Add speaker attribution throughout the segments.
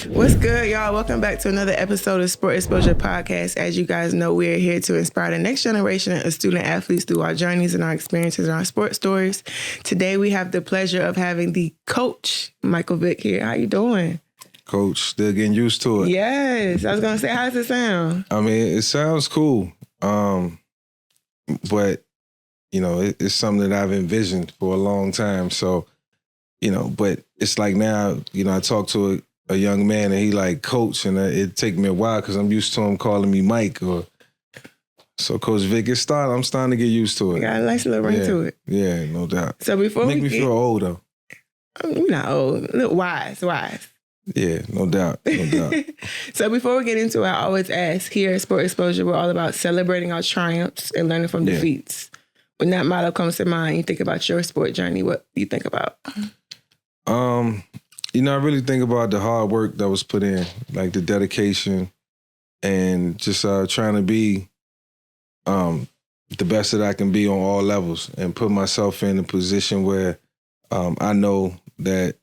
Speaker 1: What's good, y'all? Welcome back to another episode of Sport Exposure Podcast. As you guys know, we are here to inspire the next generation of student athletes through our journeys and our experiences and our sports stories. Today, we have the pleasure of having the coach, Michael Vick, here. How you doing?
Speaker 2: Coach, still getting used to it.
Speaker 1: Yes. I was going to say, how does it sound?
Speaker 2: I mean, it sounds cool. But, you know, it's something that I've envisioned for a long time. So, you know, but it's like now, you know, I talk to a young man and he like, coach, and it take me a while because I'm used to him calling me Mike. So Coach Vick, I'm starting to get used to it.
Speaker 1: You got a nice little ring to it.
Speaker 2: Yeah, no doubt.
Speaker 1: So before
Speaker 2: Make me feel old though.
Speaker 1: We're not old. Look, wise.
Speaker 2: Yeah, no doubt.
Speaker 1: So before we get into it, I always ask, here at Sport Exposure, we're all about celebrating our triumphs and learning from defeats. When that motto comes to mind, you think about your sport journey, what do you think about?
Speaker 2: You know, I really think about the hard work that was put in, like the dedication and just trying to be the best that I can be on all levels and put myself in a position where I know that,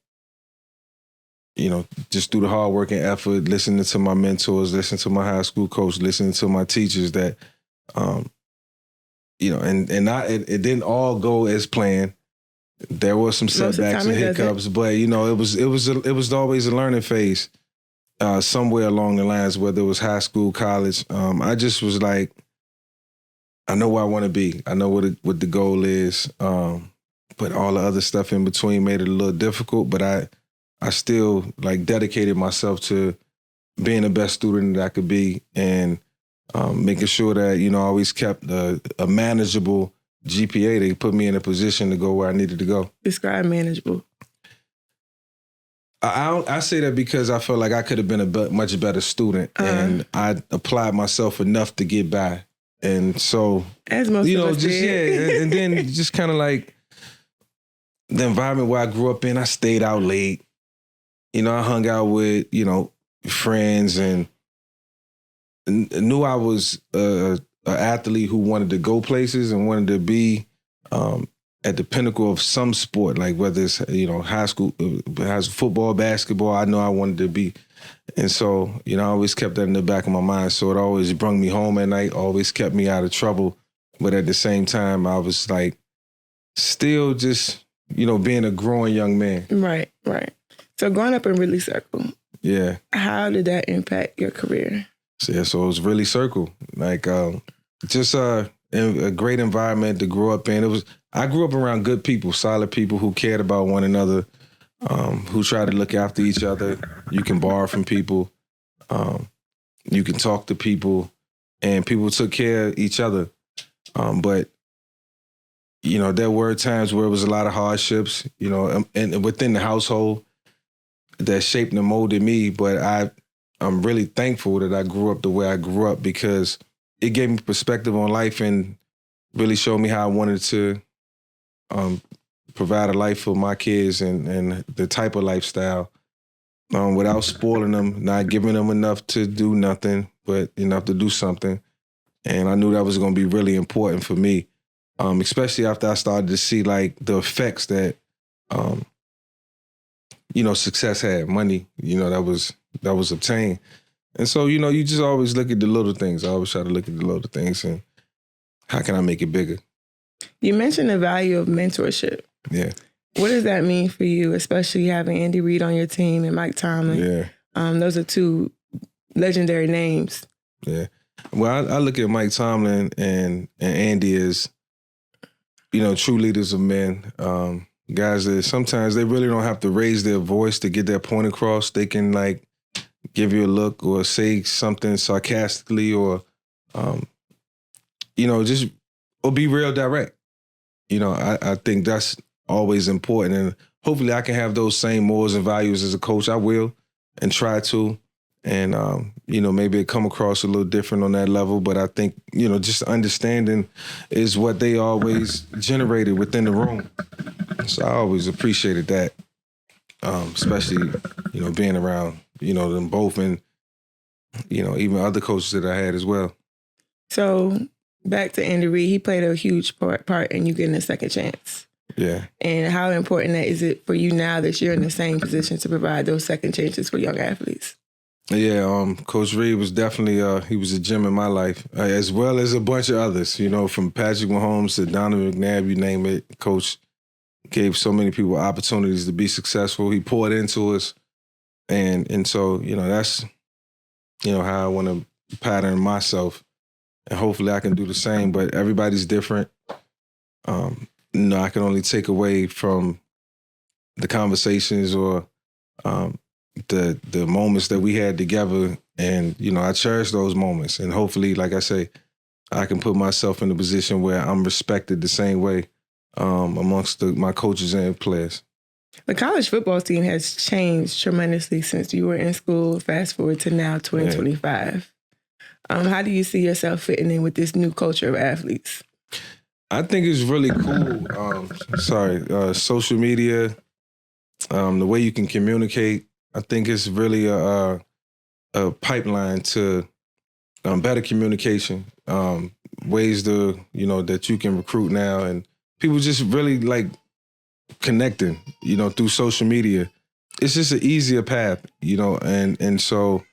Speaker 2: you know, just through the hard work and effort, listening to my mentors, listening to my high school coach, listening to my teachers that, you know, and it didn't all go as planned. There were some setbacks and hiccups, but you know, it was always a learning phase somewhere along the lines, whether it was high school, college. I just was like, I know where I want to be. I know what the goal is. But all the other stuff in between made it a little difficult, but I still like dedicated myself to being the best student that I could be and making sure that, you know, I always kept a manageable GPA to put me in a position to go where I needed to go.
Speaker 1: Describe manageable.
Speaker 2: I say that because I felt like I could have been a much better student and I applied myself enough to get by. And so,
Speaker 1: as most
Speaker 2: you know,
Speaker 1: of us
Speaker 2: just,
Speaker 1: did.
Speaker 2: yeah. And then just kind of like the environment where I grew up in, I stayed out late. You know, I hung out with, you know, friends and knew I was an athlete who wanted to go places and wanted to be at the pinnacle of some sport, like whether it's, you know, high school, football, basketball, I know I wanted to be. And so, you know, I always kept that in the back of my mind. So it always brought me home at night, always kept me out of trouble. But at the same time, I was like still just, you know, being a growing young man.
Speaker 1: Right. So growing up in Ridley Circle. Yeah. How did that impact your career?
Speaker 2: So it was Ridley Circle. Like just a great environment to grow up in. I grew up around good people, solid people who cared about one another, who tried to look after each other. You can borrow from people. You can talk to people, and people took care of each other. But, you know, there were times where it was a lot of hardships, you know, and within the household that shaped and molded me. But I'm really thankful that I grew up the way I grew up because it gave me perspective on life and really showed me how I wanted to provide a life for my kids and the type of lifestyle without spoiling them, not giving them enough to do nothing, but enough to do something. And I knew that was going to be really important for me, especially after I started to see like the effects that, you know, success had, money, you know, that was obtained. And so, you know, you just always look at the little things. I always try to look at the little things and how can I make it bigger?
Speaker 1: You mentioned the value of mentorship.
Speaker 2: Yeah.
Speaker 1: What does that mean for you, especially having Andy Reid on your team and Mike Tomlin?
Speaker 2: Yeah.
Speaker 1: Those are two legendary names.
Speaker 2: Yeah. Well, I look at Mike Tomlin and Andy as, you know, true leaders of men. Guys that sometimes they really don't have to raise their voice to get their point across. They can like give you a look or say something sarcastically or, you know, just, or be real direct. You know, I think that's always important. And hopefully I can have those same morals and values as a coach. I will and try to. And, you know, maybe it come across a little different on that level. But I think, you know, just understanding is what they always generated within the room. So I always appreciated that, especially, you know, being around, you know, them both and, you know, even other coaches that I had as well.
Speaker 1: So back to Andy Reid, he played a huge part in you getting a second chance.
Speaker 2: Yeah.
Speaker 1: And how important that is it for you now that you're in the same position to provide those second chances for young athletes?
Speaker 2: Yeah, Coach Reed was definitely, he was a gem in my life, as well as a bunch of others, from Patrick Mahomes to Donovan McNabb, you name it. Coach gave so many people opportunities to be successful. He poured into us. And so, that's, how I want to pattern myself. And hopefully I can do the same, but everybody's different. I can only take away from the conversations or the moments that we had together. And, I cherish those moments. And hopefully, like I say, I can put myself in a position where I'm respected the same way amongst my coaches and players.
Speaker 1: The college football team has changed tremendously since you were in school. Fast forward to now, 2025. How do you see yourself fitting in with this new culture of athletes?
Speaker 2: I think it's really cool. Social media, the way you can communicate. I think it's really a pipeline to better communication, ways to, that you can recruit now. And people just really like connecting, through social media. It's just an easier path, and so,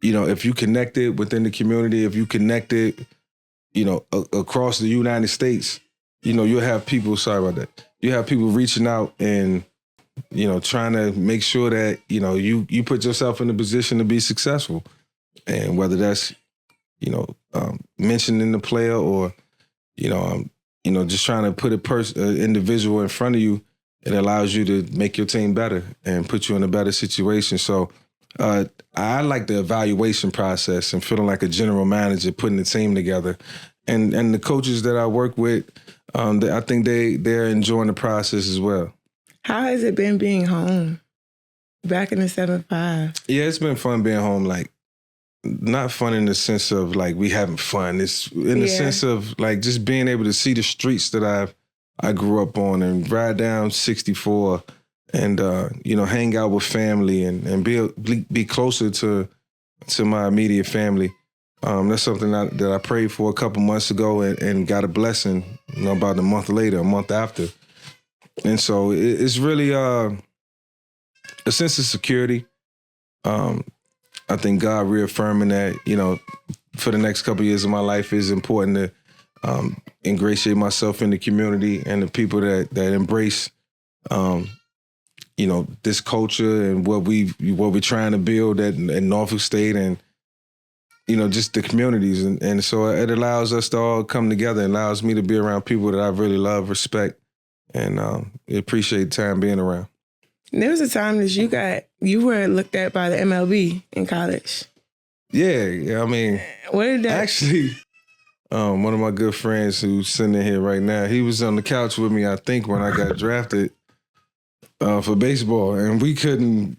Speaker 2: if you connected within the community, if you connected, across the United States, you'll have people, sorry about that, you have people reaching out and, trying to make sure that, you put yourself in a position to be successful. And whether that's, mentioning the player or, just trying to put an individual in front of you, it allows you to make your team better and put you in a better situation. So I like the evaluation process and feeling like a general manager, putting the team together. And the coaches that I work with, I think they're enjoying the process as well.
Speaker 1: How has it been being home? Back in the 7-5?
Speaker 2: Yeah, it's been fun being home. Like, not fun in the sense of like we having fun. It's in the sense of like just being able to see the streets that I grew up on and ride down 64 and hang out with family and be closer to my immediate family. That's something that I prayed for a couple months ago and got a blessing, about a month after. And so it's really a sense of security. I think God reaffirming that, for the next couple of years of my life is important to ingratiate myself in the community and the people that embrace, this culture and what we're trying to build at Norfolk State and, just the communities. And so it allows us to all come together. It allows me to be around people that I really love, respect, and appreciate time being around.
Speaker 1: There was a time that you were looked at by the MLB in college.
Speaker 2: Yeah. I mean,
Speaker 1: what did that
Speaker 2: actually? One of my good friends who's sitting in here right now, he was on the couch with me, I think, when I got drafted for baseball, and we couldn't,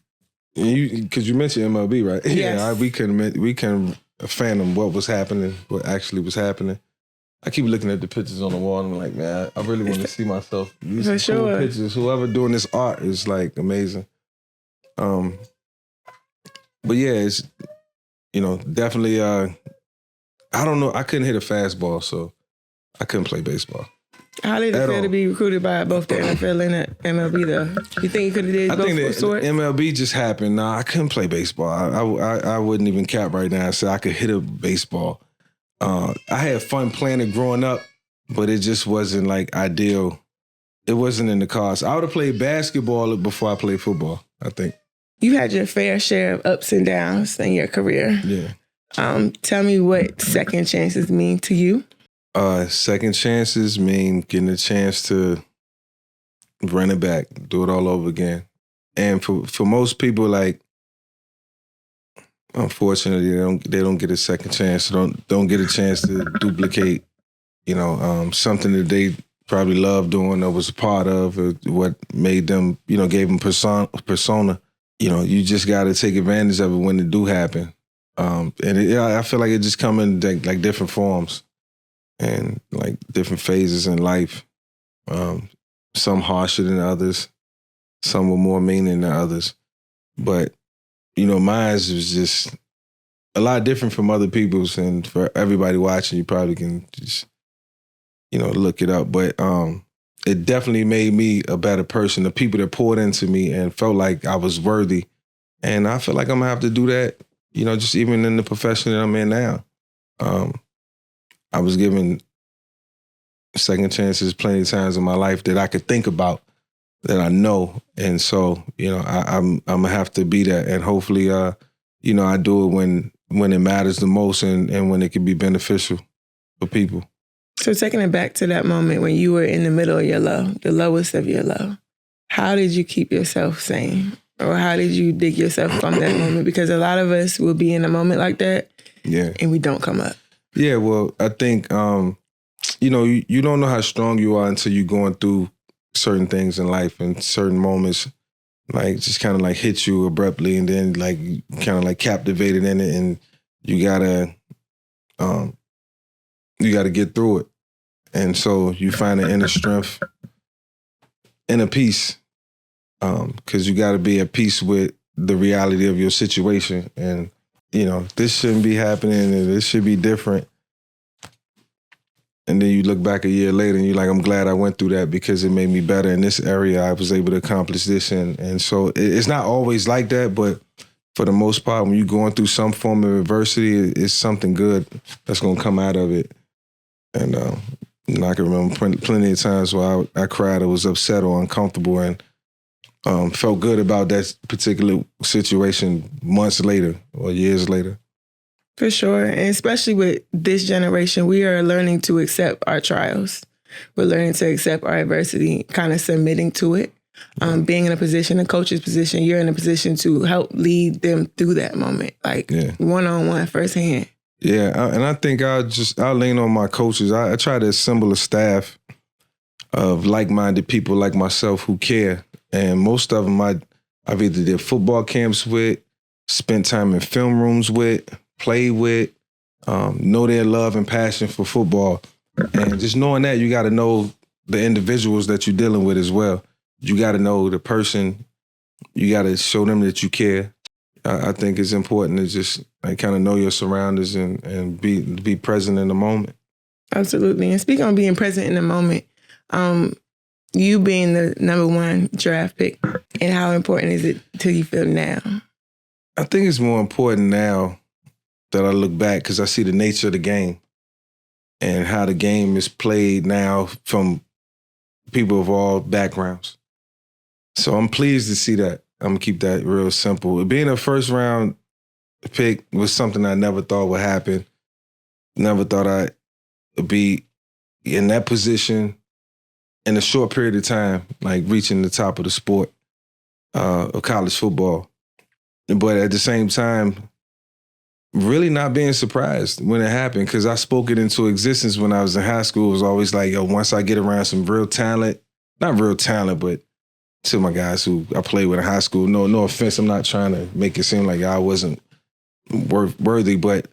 Speaker 2: because you mentioned MLB, right?
Speaker 1: Yes.
Speaker 2: Yeah, we couldn't fathom what actually was happening. I keep looking at the pictures on the wall and I'm like, man, I really want to see myself. These are cool pictures. Whoever doing this art is like amazing. But yeah, it's, definitely, I don't know. I couldn't hit a fastball, so I couldn't play baseball.
Speaker 1: How did it feel to be recruited by both the NFL and the MLB though? You think you could have did both? I think the
Speaker 2: MLB just happened. No, I couldn't play baseball. I wouldn't even cap right now and say I could hit a baseball. I had fun playing it growing up, but it just wasn't like ideal. It wasn't in the cards. I would have played basketball before I played football, I think.
Speaker 1: You had your fair share of ups and downs in your career.
Speaker 2: Yeah.
Speaker 1: Tell me what second chances mean to you.
Speaker 2: Second chances mean getting a chance to run it back, do it all over again. And for most people, like, unfortunately, they don't get a second chance. Don't get a chance to duplicate, something that they probably loved doing or was a part of, or what made them, gave them persona. You just got to take advantage of it when it do happen. I feel like it just come in like different forms and like different phases in life. Some harsher than others, some with more meaning than others. But mine was just a lot different from other people's, and for everybody watching, you probably can just, look it up. But it definitely made me a better person. The people that poured into me and felt like I was worthy. And I feel like I'm gonna have to do that, just even in the profession that I'm in now. I was given second chances plenty of times in my life that I could think about, that I know. And so, I'm gonna have to be that. And hopefully, I do it when it matters the most and when it can be beneficial for people.
Speaker 1: So taking it back to that moment when you were in the middle of your low, the lowest of your low, how did you keep yourself sane? Or how did you dig yourself from that moment? Because a lot of us will be in a moment like that, and we don't come up.
Speaker 2: Yeah, well, I think, you don't know how strong you are until you're going through certain things in life, and certain moments like just kind of like hit you abruptly, and then like kind of like captivated in it, and you gotta get through it. And so you find an inner strength, inner peace, because you got to be at peace with the reality of your situation. And, this shouldn't be happening, and this should be different. And then you look back a year later and you're like, I'm glad I went through that because it made me better in this area. I was able to accomplish this. And so it's not always like that, but for the most part, when you're going through some form of adversity, it's something good that's going to come out of it. And I can remember plenty of times where I cried or was upset or uncomfortable, and felt good about that particular situation months later or years later.
Speaker 1: For sure. And especially with this generation, we are learning to accept our trials. We're learning to accept our adversity, kind of submitting to it. Being in a position, a coach's position, you're in a position to help lead them through that moment, like one-on-one, firsthand.
Speaker 2: Yeah, and I think I'll lean on my coaches. I try to assemble a staff of like-minded people like myself who care. And most of them I've either did football camps with, spent time in film rooms with, played with, know their love and passion for football. And just knowing that, you got to know the individuals that you're dealing with as well. You got to know the person. You got to show them that you care. I think it's important to just kind of know your surroundings and be present in the moment.
Speaker 1: Absolutely. And speaking on being present in the moment, you being the number one draft pick, and how important is it to you feel now?
Speaker 2: I think it's more important now that I look back because I see the nature of the game and how the game is played now from people of all backgrounds. So I'm pleased to see that. I'm going to keep that real simple. Being a first round pick was something I never thought would happen. Never thought I'd be in that position in a short period of time, like reaching the top of the sport of college football. But at the same time, really not being surprised when it happened, because I spoke it into existence when I was in high school. It was always like, yo, once I get around some real talent, not real talent, but to my guys who I played with in high school, no offense, I'm not trying to make it seem like I wasn't worthy, but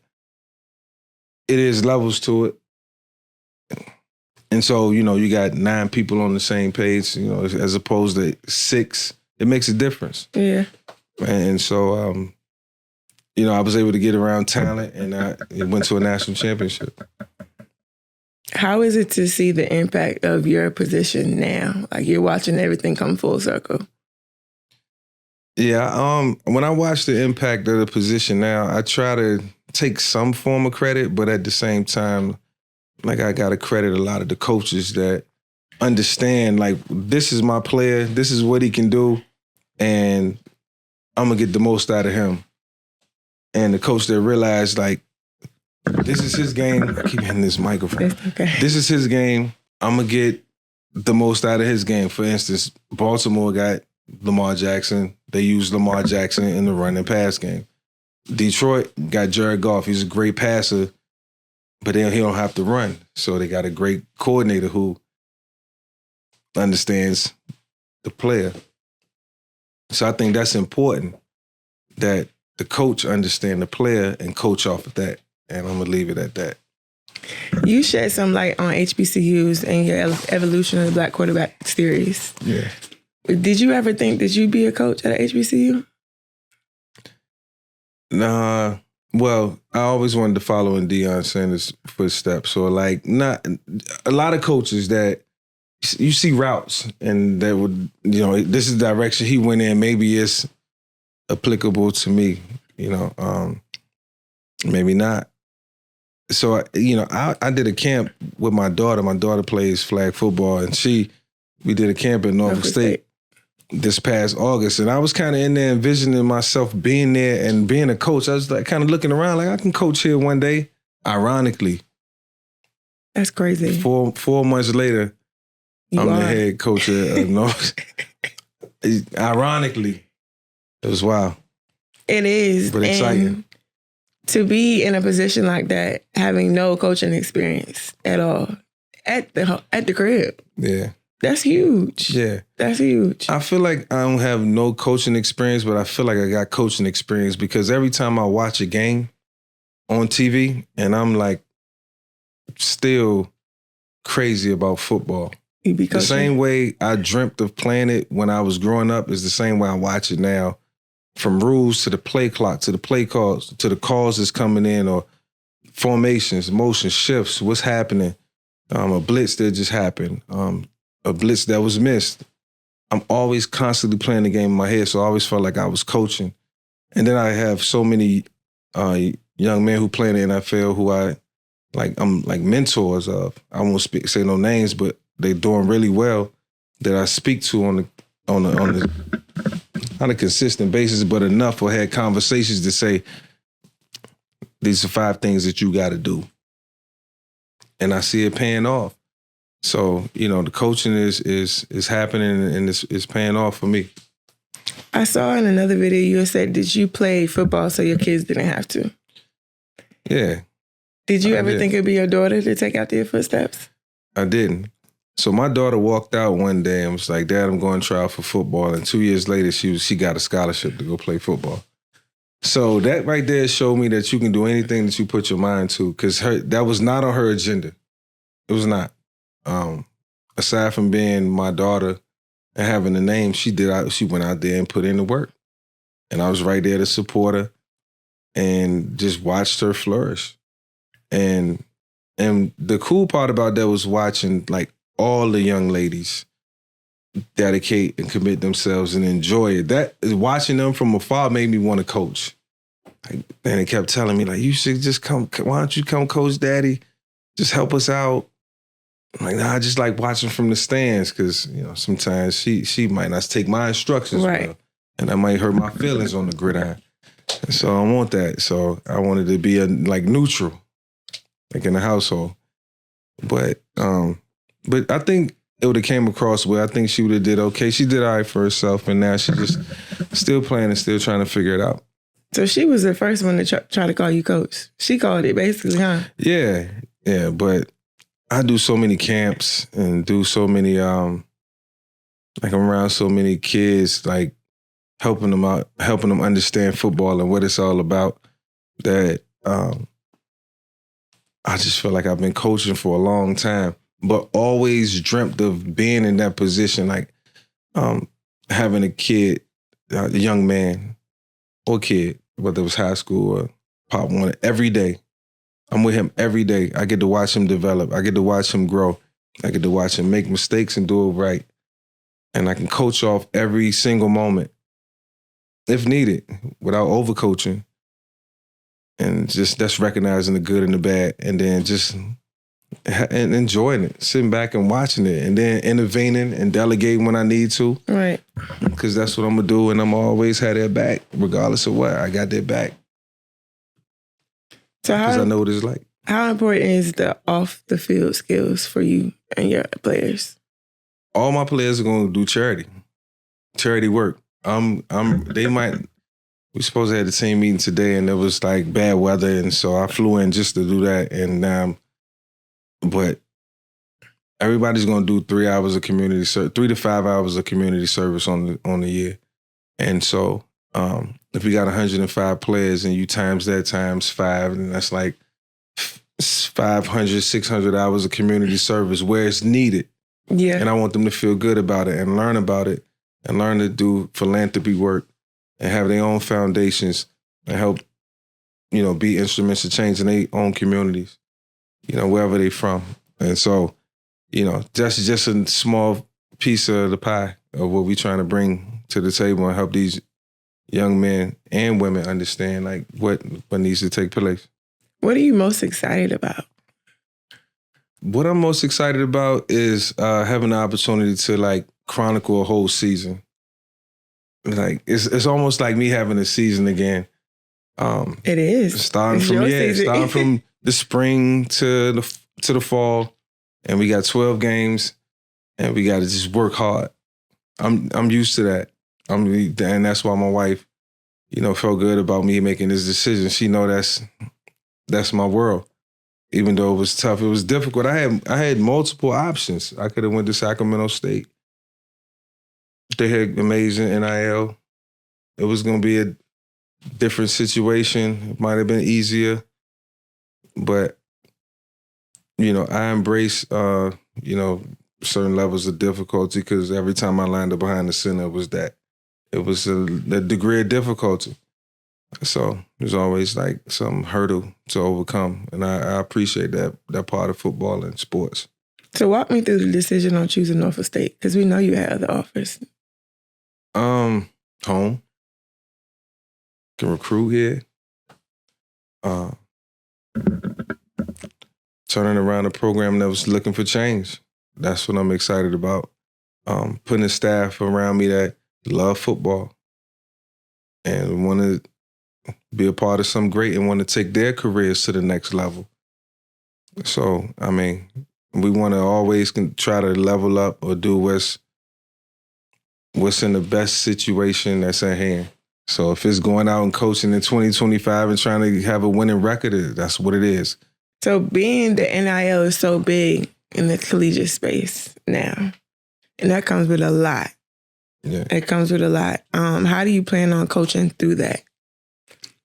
Speaker 2: it is levels to it. And so, you got 9 people on the same page, as opposed to 6, it makes a difference.
Speaker 1: Yeah.
Speaker 2: And so, I was able to get around talent, and I went to a national championship.
Speaker 1: How is it to see the impact of your position now? Like, you're watching everything come full circle.
Speaker 2: Yeah, when I watch the impact of the position now, I try to take some form of credit, but at the same time, like, I got to credit a lot of the coaches that understand, like, this is my player, this is what he can do, and I'm going to get the most out of him. And the coach that realized, like, this is his game. I keep hitting this microphone.
Speaker 1: Okay.
Speaker 2: This is his game. I'm going to get the most out of his game. For instance, Baltimore got Lamar Jackson. They used Lamar Jackson in the run and pass game. Detroit got Jared Goff. He's a great passer, but he don't have to run. So they got a great coordinator who understands the player. So I think that's important, that the coach understand the player and coach off of that. And I'm going to leave it at that.
Speaker 1: You shed some light on HBCUs and your evolution of the Black Quarterback series.
Speaker 2: Yeah.
Speaker 1: Did you ever think that you'd be a coach at an HBCU?
Speaker 2: Nah. Well, I always wanted to follow in Deion Sanders' footsteps. So, like, not a lot of coaches that you see routes, and that would, this is the direction he went in. Maybe it's applicable to me, maybe not. So, I did a camp with my daughter. My daughter plays flag football, and we did a camp in Norfolk State this past August. And I was kind of in there envisioning myself being there and being a coach. I was like kind of looking around like I can coach here one day. Ironically.
Speaker 1: That's crazy.
Speaker 2: 4 months later, I'm the head coach of Norfolk. Ironically, it was wild.
Speaker 1: It is.
Speaker 2: But exciting.
Speaker 1: And to be in a position like that, having no coaching experience at all, at the crib.
Speaker 2: Yeah.
Speaker 1: That's huge.
Speaker 2: Yeah.
Speaker 1: That's huge.
Speaker 2: I feel like I don't have no coaching experience, but I feel like I got coaching experience because every time I watch a game on TV, and I'm like still crazy about football. The same way I dreamt of playing it when I was growing up is the same way I watch it now. From rules to the play clock, to the play calls, to the calls that's coming in, or formations, motion, shifts, what's happening, a blitz that just happened, a blitz that was missed. I'm always constantly playing the game in my head, so I always felt like I was coaching. And then I have so many young men who play in the NFL who I'm like mentors of. I won't say no names, but they're doing really well that I speak to on a consistent basis, but enough or had conversations to say, these are 5 things that you got to do. And I see it paying off. So, the coaching is happening and it's paying off for me.
Speaker 1: I saw in another video you said, did you play football so your kids didn't have to?
Speaker 2: Yeah.
Speaker 1: Did you ever think it'd be your daughter to take after your footsteps?
Speaker 2: I didn't. So my daughter walked out one day and was like, Dad, I'm going to try out for football. And 2 years later, she got a scholarship to go play football. So that right there showed me that you can do anything that you put your mind to, because that was not on her agenda. It was not. Aside from being my daughter and having a name, she went out there and put in the work. And I was right there to support her and just watched her flourish. And the cool part about that was watching like all the young ladies dedicate and commit themselves and enjoy it. That is, watching them from afar made me want to coach. And they kept telling me, like, you should just come. Why don't you come coach, Daddy? Just help us out. I'm like, nah, I just like watching from the stands because, sometimes she might not take my instructions well, and that might hurt my feelings on the gridiron. And so I want that. So I wanted to be neutral, like in the household. But I think it would have came across well. I think she would have did okay. She did all right for herself, and now she's just still playing and still trying to figure it out.
Speaker 1: So she was the first one to try to call you coach. She called it basically, huh?
Speaker 2: Yeah, but I do so many camps and do so many, I'm around so many kids, like helping them out, helping them understand football and what it's all about, that I just feel like I've been coaching for a long time, but always dreamt of being in that position, like having a kid, a young man or kid, whether it was high school or Pop One, every day. I'm with him every day. I get to watch him develop. I get to watch him grow. I get to watch him make mistakes and do it right. And I can coach off every single moment, if needed, without overcoaching. And just that's recognizing the good and the bad, and then just and enjoying it, sitting back and watching it, and then intervening and delegating when I need to.
Speaker 1: Right.
Speaker 2: Because that's what I'm going to do, and I'm always have their back, regardless of what. I got their back.
Speaker 1: So
Speaker 2: because I know what it's like.
Speaker 1: How important is the off-the-field skills for you and your players?
Speaker 2: All my players are going to do charity work. We're supposed to have the team meeting today, and it was like bad weather, and so I flew in just to do that. And but everybody's going to do 3 hours of community 3 to 5 hours of community service on the year. And so if we got 105 players and you times that times 5, and that's like 500, 600 hours of community service where it's needed.
Speaker 1: Yeah.
Speaker 2: And I want them to feel good about it and learn about it and learn to do philanthropy work and have their own foundations and help, be instruments of change in their own communities, wherever they from. And so that's just a small piece of the pie of what we're trying to bring to the table and help these young men and women understand like what needs to take place.
Speaker 1: What are you most excited about?
Speaker 2: What I'm most excited about is having the opportunity to like chronicle a whole season. Like it's almost like me having a season again.
Speaker 1: It is
Speaker 2: starting from the spring to the fall, and we got 12 games, and we got to just work hard. I'm used to that. And that's why my wife, felt good about me making this decision. She know that's my world. Even though it was tough, it was difficult. I had multiple options. I could have went to Sacramento State. They had amazing NIL. It was going to be a different situation. It might have been easier. But, I embrace, certain levels of difficulty because every time I lined up behind the center, it was a degree of difficulty. So there's always like some hurdle to overcome. And I appreciate that part of football and sports.
Speaker 1: So walk me through the decision on choosing Norfolk State, because we know you had other offers.
Speaker 2: Home. Can recruit here. Turning around a program that was looking for change. That's what I'm excited about. Putting a staff around me that love football and want to be a part of something great and want to take their careers to the next level. So, we want to always try to level up or do what's in the best situation that's at hand. So if it's going out and coaching in 2025 and trying to have a winning record, that's what it is.
Speaker 1: So being the NIL is so big in the collegiate space now, and that comes with a lot.
Speaker 2: Yeah.
Speaker 1: It comes with a lot. How do you plan on coaching through that?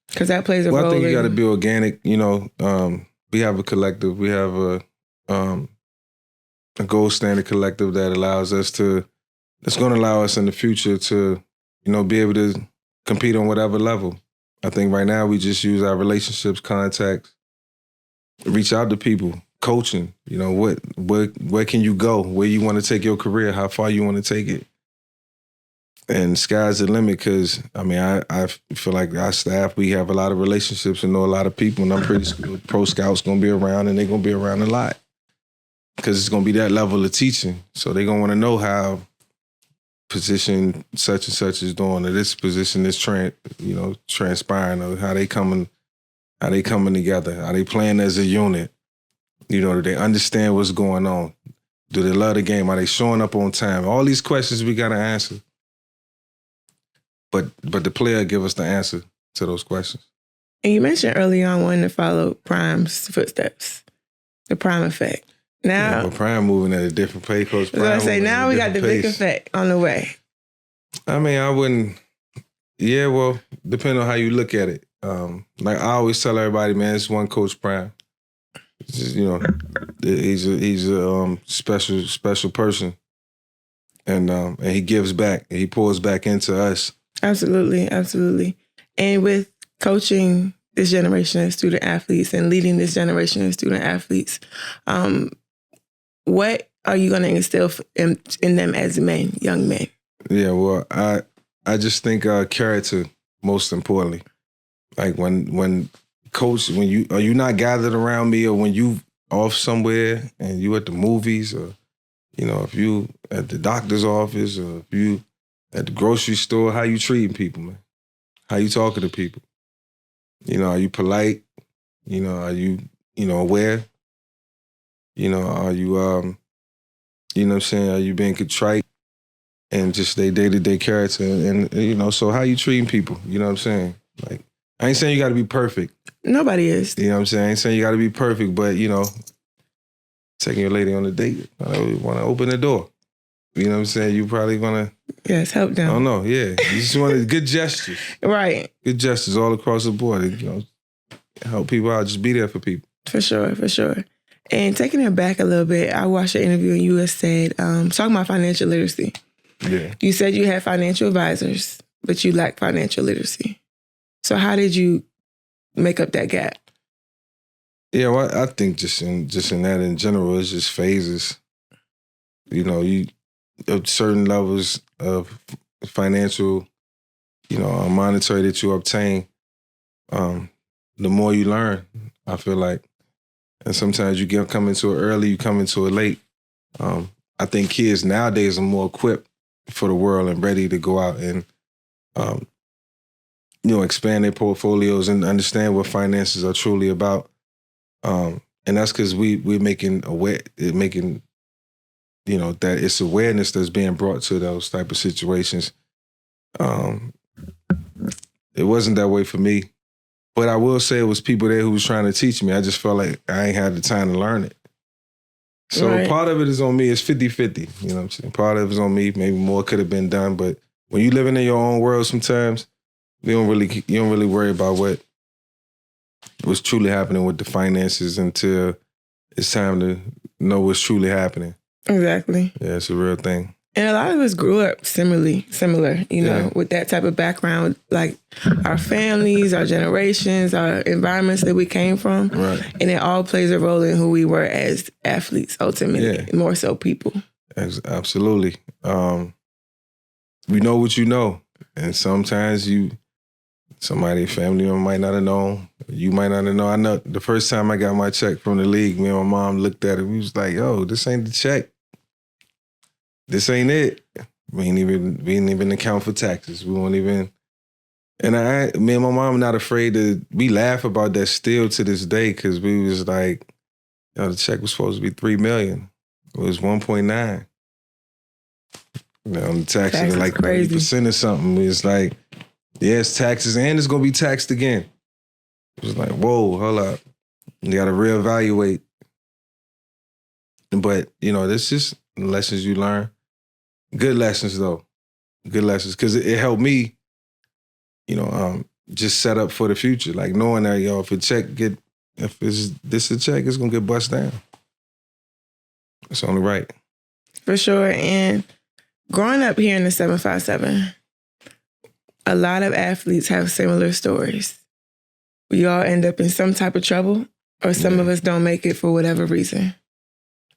Speaker 1: Because that plays a role.
Speaker 2: I think you got to be organic. We have a collective. We have a gold standard collective that allows us it's going to allow us in the future to, be able to compete on whatever level. I think right now we just use our relationships, contacts, reach out to people, coaching. Where can you go? Where you want to take your career? How far you want to take it? And sky's the limit because, I feel like our staff, we have a lot of relationships and know a lot of people, and I'm pretty sure pro scouts going to be around, and they're going to be around a lot because it's going to be that level of teaching. So they're going to want to know how position such and such is doing, or this position is transpiring, or how they coming together, how they playing as a unit. Do they understand what's going on? Do they love the game? Are they showing up on time? All these questions we got to answer. But the player give us the answer to those questions.
Speaker 1: And you mentioned early on wanting to follow Prime's footsteps, the Prime effect. Now,
Speaker 2: but Prime moving at a different pace. Coach Prime.
Speaker 1: I say now we got the Vick effect on the way.
Speaker 2: I wouldn't. Yeah, well, depending on how you look at it. Like I always tell everybody, man, it's one Coach Prime. It's just, he's a special person, and he gives back. And he pours back into us.
Speaker 1: Absolutely, absolutely. And with coaching this generation of student athletes and leading this generation of student athletes, what are you going to instill in them as men, young men? Yeah,
Speaker 2: well, I just think character, most importantly. Like when coach, are you not gathered around me, or when you off somewhere and you at the movies, or if you at the doctor's office, or if you at the grocery store, how you treating people, man? How you talking to people? Are you polite? Are you aware? Are you what I'm saying? Are you being contrite? And just their day-to-day character, and so how you treating people? You know what I'm saying? Like, I ain't saying you got to be perfect.
Speaker 1: Nobody is.
Speaker 2: You know what I'm saying? I ain't saying you got to be perfect, but taking your lady on a date, I want to open the door. You know what I'm saying? You probably want to.
Speaker 1: Yes, help them.
Speaker 2: I don't know. Yeah, you just want good gestures.
Speaker 1: Right.
Speaker 2: Good gestures all across the board. Help people out. Just be there for people.
Speaker 1: For sure, for sure. And taking it back a little bit, I watched an interview and you had said, talking about financial literacy.
Speaker 2: Yeah.
Speaker 1: You said you had financial advisors, but you lacked financial literacy. So how did you make up that gap?
Speaker 2: Yeah, well, I think just in that in general, it's just phases. you at certain levels of financial, monetary that you obtain, the more you learn, I feel like. And sometimes you come into it early, you come into it late. I think kids nowadays are more equipped for the world and ready to go out and, expand their portfolios and understand what finances are truly about. And that's because we're making that it's awareness that's being brought to those type of situations. It wasn't that way for me. But I will say it was people there who was trying to teach me. I just felt like I ain't had the time to learn it. So Part of it is on me. It's 50-50. You know what I'm saying? Part of it is on me. Maybe more could have been done. But when you're living in your own world sometimes, you don't really worry about what's truly happening with the finances until it's time to know what's truly happening.
Speaker 1: Exactly.
Speaker 2: Yeah, it's a real thing.
Speaker 1: And a lot of us grew up similar, with that type of background, like our families, our generations, our environments that we came from.
Speaker 2: Right.
Speaker 1: And it all plays a role in who we were as athletes, ultimately, more so people.
Speaker 2: Absolutely. We know what you know. And sometimes somebody, family member might not have known. You might not have known. I know the first time I got my check from the league, me and my mom looked at it. We was like, yo, this ain't the check. This ain't it. We didn't even account for taxes. We won't even. And me and my mom are not afraid to. We laugh about that still to this day because we was like, the check was supposed to be $3 million. It was 1.9. The taxes are like 30% or something. It's like, yes, taxes, and it's gonna be taxed again. It was like, whoa, hold up. You gotta reevaluate. But that's just lessons you learn. Good lessons, though. Good lessons. Because it helped me, just set up for the future. Like knowing that, if it's a check, it's going to get bust down. It's only right.
Speaker 1: For sure. And growing up here in the 757, a lot of athletes have similar stories. We all end up in some type of trouble, or some of us don't make it for whatever reason.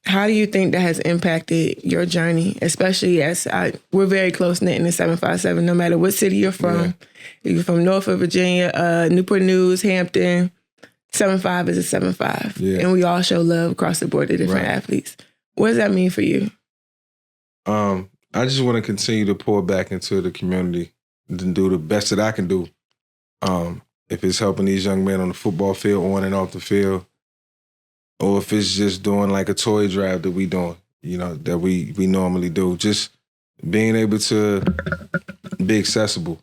Speaker 1: How do you think that has impacted your journey, especially as we're very close-knit in the 757, no matter what city you're from. Yeah. If you're from Norfolk, Virginia, Newport News, Hampton, 7-5 is a 7-5. Yeah. And we all show love across the board to different athletes. What does that mean for you?
Speaker 2: I just want to continue to pour back into the community and do the best that I can do. If it's helping these young men on the football field, on and off the field, or if it's just doing like a toy drive that we doing, that we normally do. Just being able to be accessible.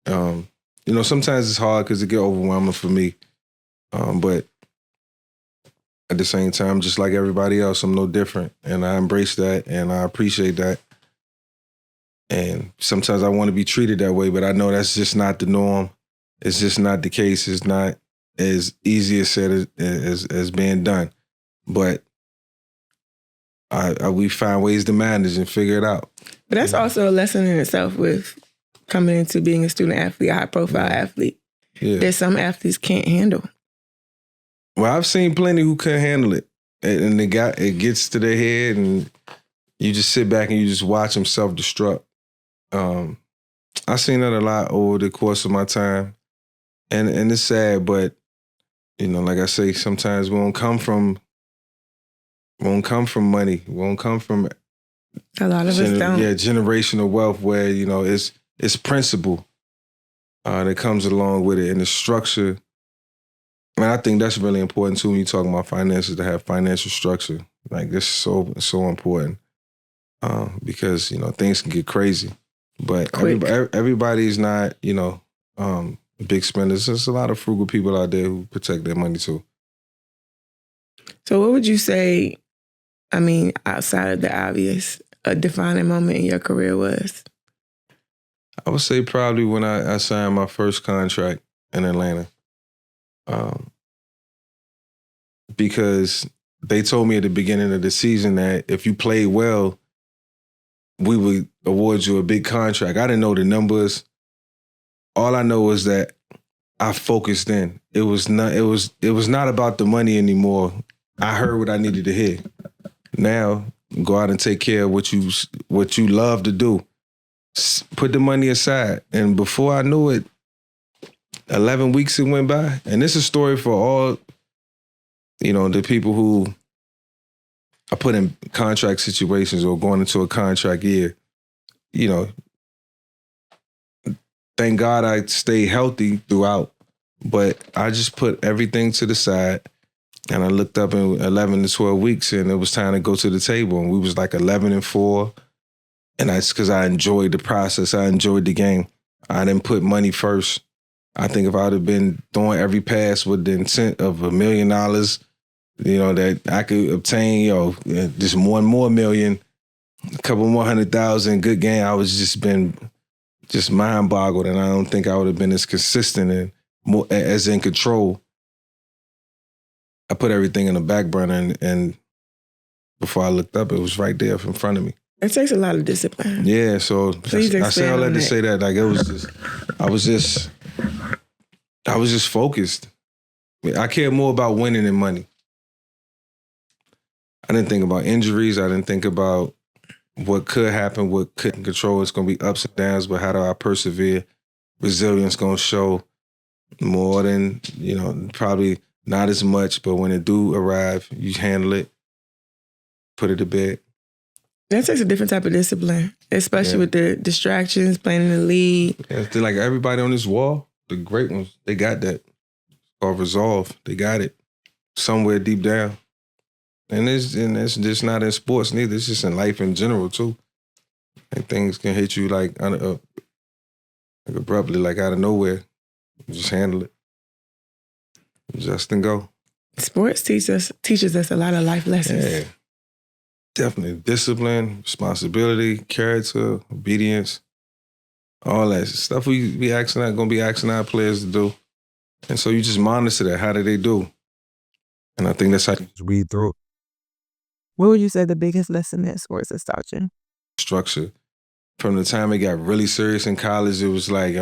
Speaker 2: Sometimes it's hard because it get overwhelming for me. But at the same time, just like everybody else, I'm no different. And I embrace that and I appreciate that. And sometimes I want to be treated that way, but I know that's just not the norm. It's just not the case. It's not as easy as said as being done. But we find ways to manage and figure it out.
Speaker 1: But that's also a lesson in itself with coming into being a student athlete, a high-profile athlete. Yeah. There's some athletes can't handle.
Speaker 2: Well, I've seen plenty who couldn't handle it. And it gets to their head and you just sit back and you just watch them self-destruct. I've seen that a lot over the course of my time. And it's sad, but, like I say, sometimes we won't come from money. We won't come from
Speaker 1: a lot of us don't.
Speaker 2: Yeah, generational wealth where, it's principle that comes along with it and the structure. And I think that's really important too when you talk about finances, to have financial structure. Like this is so important because, things can get crazy. But everybody's not, big spenders. There's a lot of frugal people out there who protect their money too.
Speaker 1: So what would you say, outside of the obvious, a defining moment in your career was?
Speaker 2: I would say probably when I signed my first contract in Atlanta. Because they told me at the beginning of the season that if you played well, we would award you a big contract. I didn't know the numbers. All I know was that I focused in. It was not about the money anymore. I heard what I needed to hear. Now, Go out and take care of what you love to do. Put the money aside. And before I knew it, 11 weeks it went by. And this is a story for all, the people who are put in contract situations or going into a contract year. Thank God I stayed healthy throughout. But I just put everything to the side. And I looked up in 11 to 12 weeks and it was time to go to the table. And we was like 11-4. And that's because I enjoyed the process. I enjoyed the game. I didn't put money first. I think if I would have been throwing every pass with the intent of $1 million, that I could obtain, just one more million, a couple more 100,000, good game, I was just mind boggled. And I don't think I would have been as consistent and more as in control. I put everything in the back burner and before I looked up, it was right there in front of me.
Speaker 1: It takes a lot of discipline.
Speaker 2: Yeah, so I say all that to say that, like, it was just, I was just focused. I cared more about winning than money. I didn't think about injuries. I didn't think about what could happen, what couldn't control. It's going to be ups and downs, but how do I persevere? Resilience going to show more than, probably not as much, but when it do arrive, you handle it, put it to bed.
Speaker 1: That takes a different type of discipline, especially with the distractions, playing in the league.
Speaker 2: Yeah, like everybody on this wall, the great ones, they got that. It's called resolve. They got it somewhere deep down. And it's just not in sports neither. It's just in life in general too. Like things can hit you like abruptly, like out of nowhere. You just handle it. Just and go. Sports
Speaker 1: teaches us a lot of life lessons.
Speaker 2: Yeah. Definitely. Discipline, responsibility, character, obedience, all that stuff we gonna be asking our players to do. And so you just monitor that. How do they do? And I think that's how you read through it.
Speaker 1: What would you say the biggest lesson that sports has taught you?
Speaker 2: Structure. From the time it got really serious in college, it was like,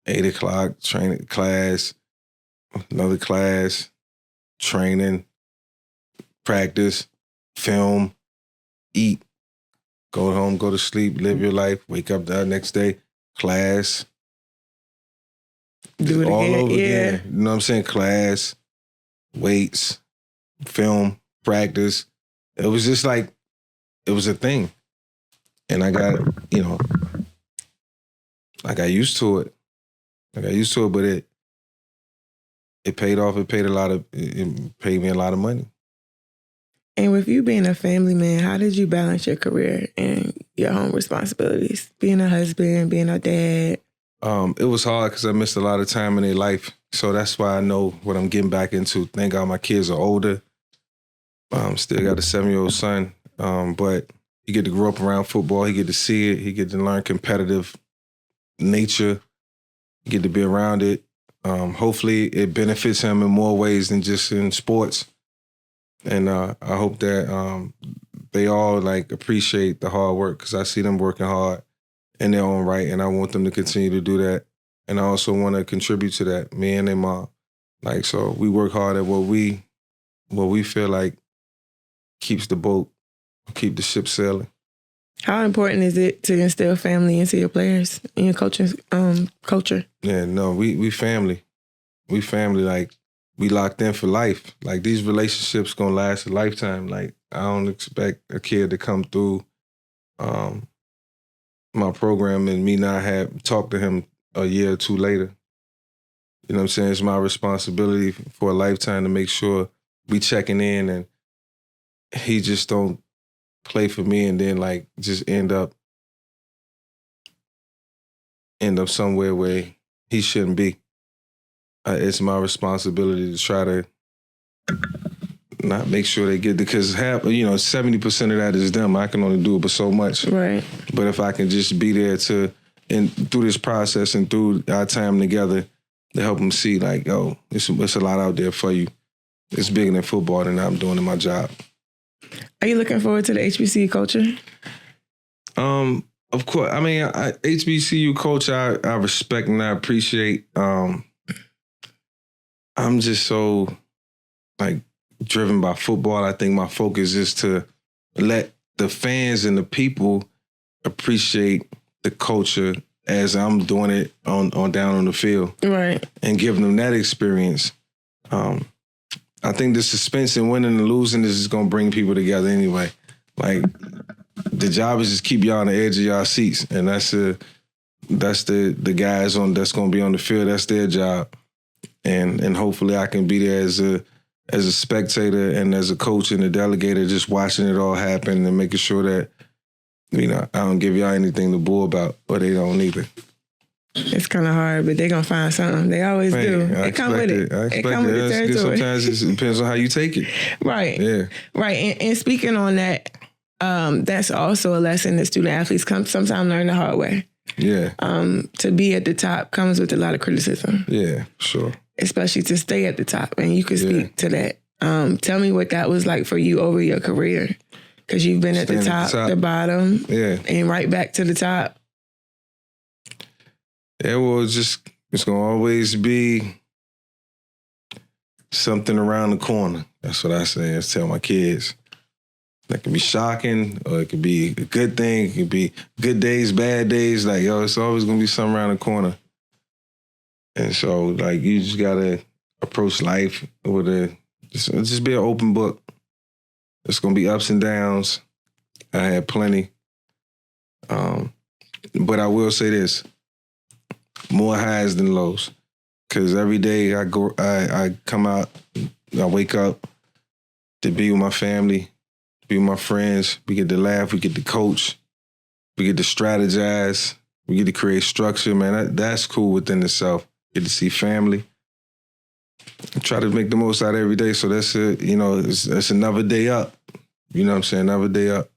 Speaker 2: 8 o'clock, training class, another class, training, practice, film, eat, go home, go to sleep, live your life, wake up the next day, class.
Speaker 1: Do it
Speaker 2: all
Speaker 1: again,
Speaker 2: over again. You know what I'm saying? Class, weights, film, practice. It was just like, it was a thing. And I got, I got used to it. But it paid off. It paid me a lot of money.
Speaker 1: And with you being a family man, how did you balance your career and your home responsibilities? Being a husband, being a dad.
Speaker 2: It was hard because I missed a lot of time in their life. So that's why I know what I'm getting back into. Thank God my kids are older. Still got a 7-year-old son. But he get to grow up around football. He get to see it. He get to learn competitive nature. He get to be around it. Hopefully it benefits him in more ways than just in sports. And I hope that they all appreciate the hard work because I see them working hard in their own right, and I want them to continue to do that. And I also want to contribute to that, me and their mom. So we work hard at what we feel like keeps the boat, keep the ship sailing.
Speaker 1: How important is it to instill family into your players and your coaching culture?
Speaker 2: Yeah, no, we family. We family, we locked in for life. These relationships gonna last a lifetime. I don't expect a kid to come through my program and me not have talked to him a year or two later. You know what I'm saying? It's my responsibility for a lifetime to make sure we checking in and he just don't play for me and then just end up somewhere where he shouldn't be. It's my responsibility to try to not make sure they get because 70% of that is them. I can only do it but so much.
Speaker 1: Right.
Speaker 2: But if I can just be there through this process and through our time together to help them see it's a lot out there for you. It's bigger than football than I'm doing in my job.
Speaker 1: Are you looking forward to the HBCU culture?
Speaker 2: Of course. I mean, HBCU culture, I respect and I appreciate. I'm just so driven by football. I think my focus is to let the fans and the people appreciate the culture as I'm doing it on down on the field.
Speaker 1: Right.
Speaker 2: And giving them that experience. I think the suspense in winning and losing is just going to bring people together anyway. Like, the job is just keep y'all on the edge of y'all seats. And that's the guys that's going to be on the field. That's their job. And hopefully I can be there as a spectator and as a coach and a delegator, just watching it all happen and making sure that, I don't give y'all anything to bull about, or they don't either.
Speaker 1: It's kind of hard, but they're going to find something. They always do. They come with it. It come with the territory.
Speaker 2: Sometimes it depends on how you take it.
Speaker 1: Right.
Speaker 2: Yeah.
Speaker 1: Right. And speaking on that, that's also a lesson that student athletes sometimes learn the hard way.
Speaker 2: Yeah.
Speaker 1: To be at the top comes with a lot of criticism.
Speaker 2: Yeah, sure.
Speaker 1: Especially to stay at the top. And you can speak to that. Tell me what that was like for you over your career. Because you've been at the top, the bottom, and right back to the top.
Speaker 2: Yeah, well, it's going to always be something around the corner. That's what I say. I tell my kids. That can be shocking, or it could be a good thing. It could be good days, bad days. Like, it's always going to be something around the corner. And so, like, you just got to approach life with just be an open book. It's going to be ups and downs. I had plenty. But I will say this. More highs than lows. Because every day I come out, I wake up to be with my family, to be with my friends. We get to laugh, we get to coach, we get to strategize, we get to create structure, man. That's cool within itself. Get to see family. I try to make the most out of every day. So that's it's another day up. You know what I'm saying? Another day up.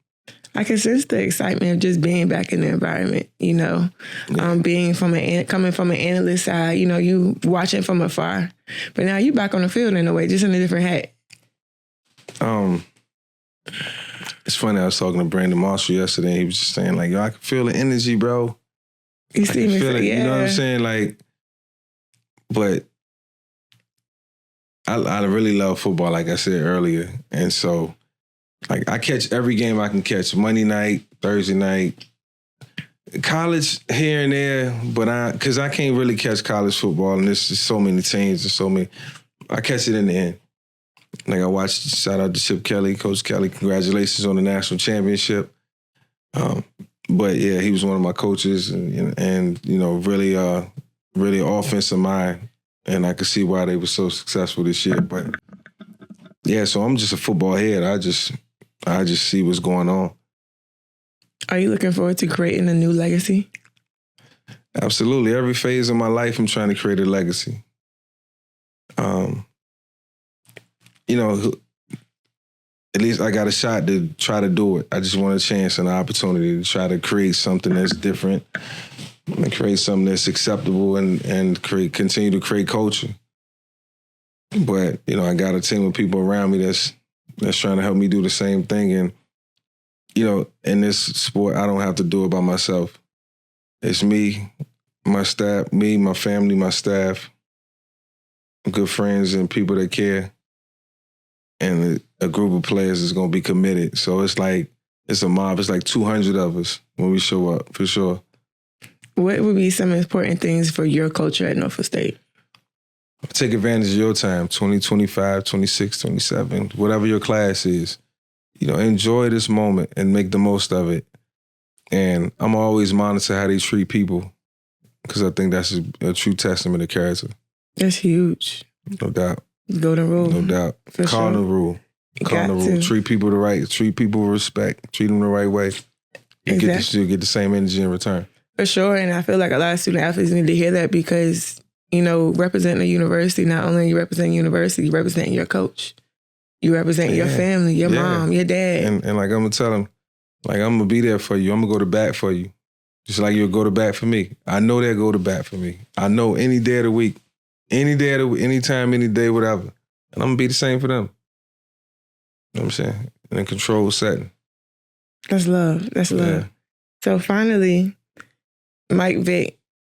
Speaker 1: I can sense the excitement of just being back in the environment, being coming from an analyst side, you watching from afar. But now you back on the field in a way, just in a different hat.
Speaker 2: It's funny, I was talking to Brandon Marshall yesterday, and he was just saying, like, yo, I can feel the energy, bro.
Speaker 1: You see me
Speaker 2: feel it,
Speaker 1: yeah.
Speaker 2: You know what I'm saying? Like, but I really love football, like I said earlier. And so, like, I catch every game I can catch. Monday night, Thursday night. College here and there, but because I can't really catch college football, and there's just so many teams and so many. I catch it in the end. Like, I watched, shout out to Chip Kelly, Coach Kelly, congratulations on the national championship. But yeah, he was one of my coaches and really offensive mind. And I could see why they were so successful this year. But yeah, so I'm just a football head. I just see what's going on.
Speaker 1: Are you looking forward to creating a new legacy?
Speaker 2: Absolutely. Every phase of my life, I'm trying to create a legacy. At least I got a shot to try to do it. I just want a chance and an opportunity to try to create something that's different and create something that's acceptable and continue to create culture. But, I got a team of people around me that's trying to help me do the same thing. And, in this sport, I don't have to do it by myself. It's me, my staff, my family, my staff, good friends and people that care, and a group of players is going to be committed. So it's a mob. It's like 200 of us when we show up, for sure.
Speaker 1: What would be some important things for your culture at Norfolk State?
Speaker 2: Take advantage of your time, 20, 25, 26, 27, whatever your class is. Enjoy this moment and make the most of it. And I'm always monitor how they treat people, because I think that's a true testament of character.
Speaker 1: That's huge.
Speaker 2: No doubt.
Speaker 1: Golden rule.
Speaker 2: No doubt. Cardinal rule. Cardinal rule. Treat people treat people with respect. Treat them the right way. You get the same energy in return.
Speaker 1: For sure. And I feel like a lot of student athletes need to hear that, because, representing a university, not only are you representing university, you representing your coach. You represent your family, your mom, your dad.
Speaker 2: And like, I'm going to tell them, like, I'm going to be there for you. I'm going to go to bat for you. Just like you'll go to bat for me. I know they'll go to bat for me. I know any day of the week, any time, any day, whatever. And I'm going to be the same for them. You know what I'm saying? In a controlled setting.
Speaker 1: That's love. That's love. Yeah. So finally,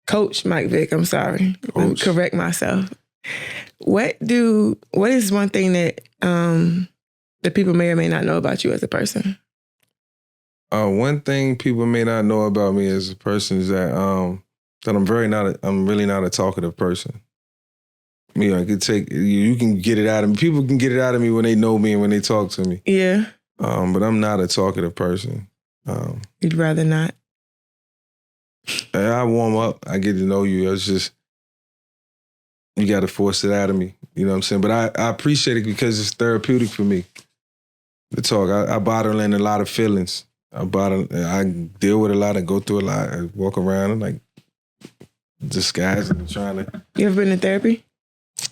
Speaker 1: Coach Mike Vick, I'm sorry.
Speaker 2: Coach.
Speaker 1: Correct myself. What is one thing that that people may or may not know about you as a person?
Speaker 2: One thing people may not know about me as a person is that I'm really not a talkative person. I could take you can get it out of me. People can get it out of me when they know me and when they talk to me.
Speaker 1: Yeah.
Speaker 2: But I'm not a talkative person.
Speaker 1: You'd rather not?
Speaker 2: I warm up. I get to know you. It's just you got to force it out of me. You know what I'm saying? But I appreciate it because it's therapeutic for me to talk. I bottle in a lot of feelings. I deal with a lot. I go through a lot. I walk around and like disguising and trying to.
Speaker 1: You ever been in therapy?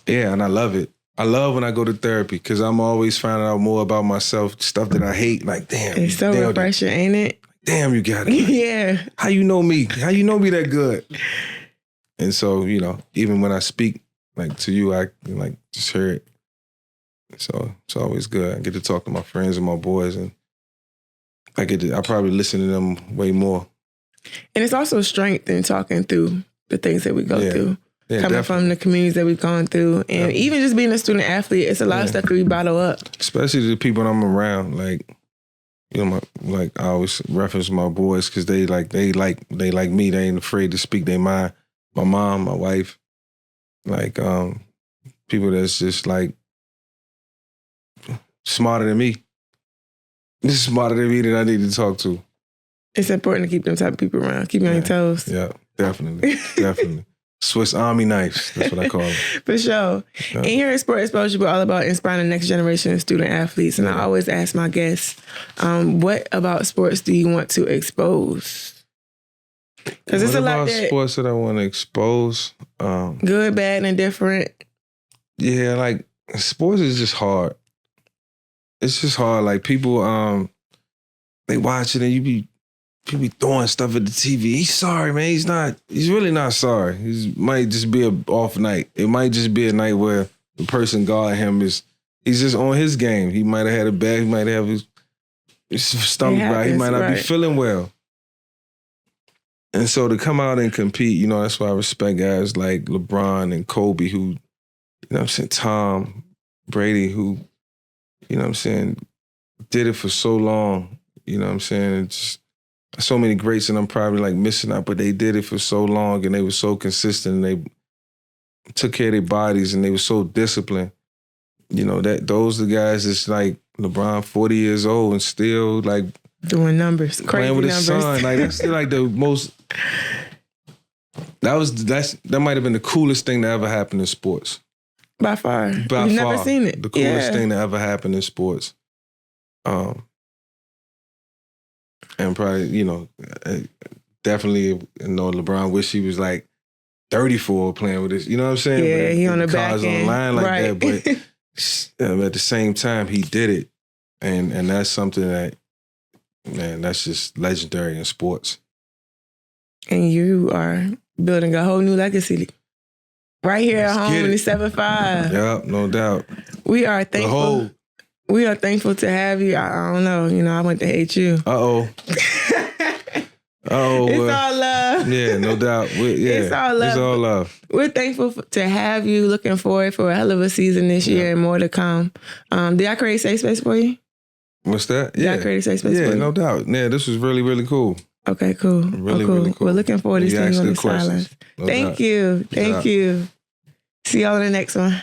Speaker 2: Yeah, and I love it. I love when I go to therapy because I'm always finding out more about myself, stuff that I hate. Like, damn.
Speaker 1: It's so refreshing, ain't it?
Speaker 2: Damn, you got it.
Speaker 1: Yeah.
Speaker 2: How you know me? How you know me that good? And so, even when I speak like to you, I can like just hear it. So it's always good. I get to talk to my friends and my boys, and I probably listen to them way more. And
Speaker 1: it's also strength in talking through the things that we go through. Yeah, coming from the communities that we've gone through. And even just being a student athlete, it's a lot of stuff that we bottle up.
Speaker 2: Especially the people I'm around. Like, I always reference my boys because they like me. They ain't afraid to speak their mind. My mom, my wife, like people that's just like smarter than me. Smarter than me that I need to talk to.
Speaker 1: It's important to keep them type of people around. Keep you on your toes.
Speaker 2: Yeah, definitely. Definitely. Swiss Army knives. That's what I call them.
Speaker 1: For sure. Yeah. And here at Sport Exposure, we're all about inspiring the next generation of student athletes. And I always ask my guests, what about sports do you want to expose? Because it's a lot
Speaker 2: about sports that I want to expose?
Speaker 1: Good, bad, and different.
Speaker 2: Yeah, like sports is just hard. It's just hard. Like people, they watch it and you be throwing stuff at the TV. He's sorry, man. He's really not sorry. He might just be an off night. It might just be a night where the person guarding him he's just on his game. He might have had a bad, he might have his stomach back. He might not be feeling well. And so to come out and compete, that's why I respect guys like LeBron and Kobe who, Tom Brady who, did it for so long. It's just, so many greats and I'm probably like missing out, but they did it for so long and they were so consistent and they took care of their bodies and they were so disciplined. Those are the guys that's like LeBron, 40 years old and still like
Speaker 1: doing numbers, crazy
Speaker 2: playing with
Speaker 1: numbers.
Speaker 2: his son. Like that's still like the most. That might have been the coolest thing that ever happened in sports.
Speaker 1: By far, you've never seen it.
Speaker 2: The coolest thing that ever happened in sports. And probably, definitely, LeBron wish he was like 34 playing with this. You know what I'm saying?
Speaker 1: Yeah,
Speaker 2: but
Speaker 1: he on the back
Speaker 2: cars
Speaker 1: end.
Speaker 2: online like
Speaker 1: right.
Speaker 2: that. But at the same time, he did it. And that's something that, man, that's just legendary in sports.
Speaker 1: And you are building a whole new legacy. Right here at home in the 7-5.
Speaker 2: Yep, no doubt.
Speaker 1: We are thankful. We are thankful to have you. I don't know. I went to hate you.
Speaker 2: Uh-oh.
Speaker 1: It's all love.
Speaker 2: Yeah, no doubt.
Speaker 1: It's all love.
Speaker 2: It's all love.
Speaker 1: We're thankful to have you. Looking forward for a hell of a season this year and more to come. Did I create a safe space for you?
Speaker 2: What's that?
Speaker 1: Did I create a safe space for you?
Speaker 2: Yeah, no doubt. Yeah, this was really, really cool.
Speaker 1: Okay, cool.
Speaker 2: Really, really cool.
Speaker 1: We're looking forward to seeing you on the sidelines. Thank you. Thank you. See y'all in the next one.